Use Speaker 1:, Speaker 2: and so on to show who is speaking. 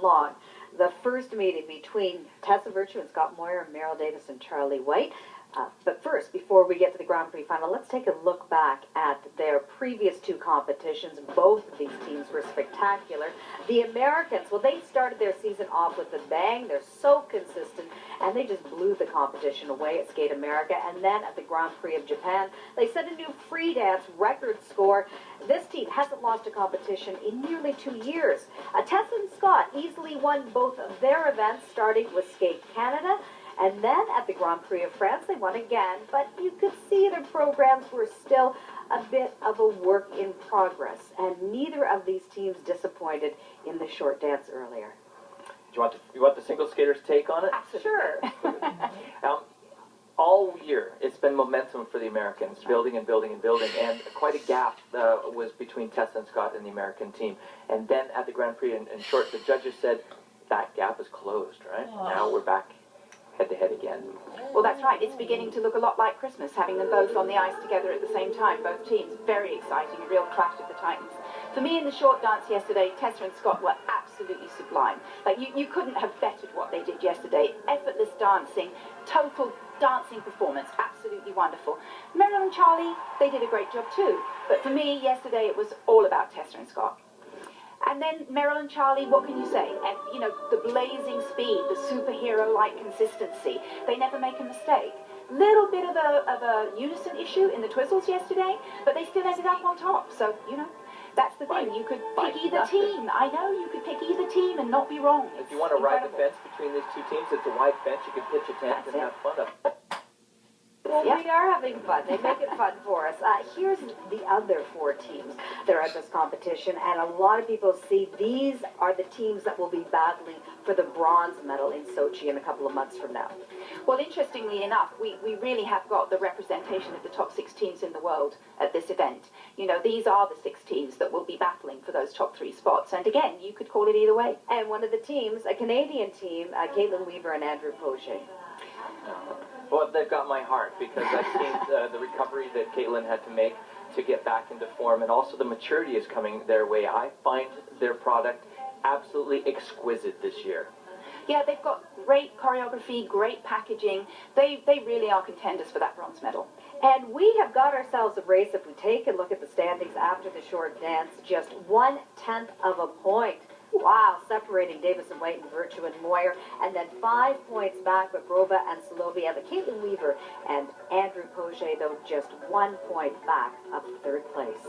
Speaker 1: long. The first meeting between Tessa Virtue and Scott Moir and Meryl Davis and Charlie White. But first, before we get to the Grand Prix final, let's take a look back at their previous two competitions. Both of these teams were spectacular. The Americans, well, they started their season off with a bang. They're so consistent, and they just blew the competition away at Skate America. And then at the Grand Prix of Japan, they set a new free dance record score. This team hasn't lost a competition in nearly 2 years. Tessa and Scott easily won both of their events, starting with Skate Canada. And then at the Grand Prix of France, they won again, but you could see their programs were still a bit of a work in progress, and neither of these teams disappointed in the short dance earlier.
Speaker 2: Do you want the single skaters' take on it?
Speaker 1: Sure.
Speaker 2: All year, it's been momentum for the Americans, building and building and building, and quite a gap was between Tessa and Scott and the American team. And then at the Grand Prix in short, the judges said that gap is closed, right? Oh. Now we're back head-to-head again.
Speaker 3: Well, that's right. It's beginning to look a lot like Christmas, having them both on the ice together at the same time. Both teams, very exciting, a real clash of the Titans. For me, in the short dance yesterday, Tessa and Scott were absolutely sublime. Like, you couldn't have bettered what they did yesterday. Effortless dancing, total dancing performance, absolutely wonderful. Meryl and Charlie, they did a great job too. But for me, yesterday, it was all about Tessa and Scott. And then Meryl and Charlie, what can you say? And, you know, the blazing speed, the superhero-like consistency. They never make a mistake. Little bit of a unison issue in the Twizzles yesterday, but they still ended up on top. So, you know, that's the thing. You could pick either team. I know, you could pick either team and not be wrong.
Speaker 2: If you want to ride the fence between these two teams, it's a wide fence. You can pitch a tent and have fun up.
Speaker 1: Well, we are having fun. They make it fun for us. Here's the other 4 teams that are at this competition, and a lot of people see these are the teams that will be battling for the bronze medal in Sochi in a couple of months from now.
Speaker 3: Well, interestingly enough, we really have got the representation of the top 6 teams in the world at this event. You know, these are the 6 teams that will be battling for those top 3 spots. And again, you could call it either way.
Speaker 1: And one of the teams, a Canadian team, Caitlin Weaver and Andrew Poche.
Speaker 2: Well, they've got my heart because I've seen the recovery that Caitlin had to make to get back into form, and also the maturity is coming their way. I find their product absolutely exquisite this year.
Speaker 3: Yeah, they've got great choreography, great packaging. They really are contenders for that bronze medal.
Speaker 1: And we have got ourselves a race. If we take a look at the standings after the short dance, just 1/10 of a point. Wow, separating Davis and White and Virtue and Moir, and then 5 points back with Grova and Solovia. But Caitlin Weaver and Andrew Poche, though, just 1 point back of 3rd place.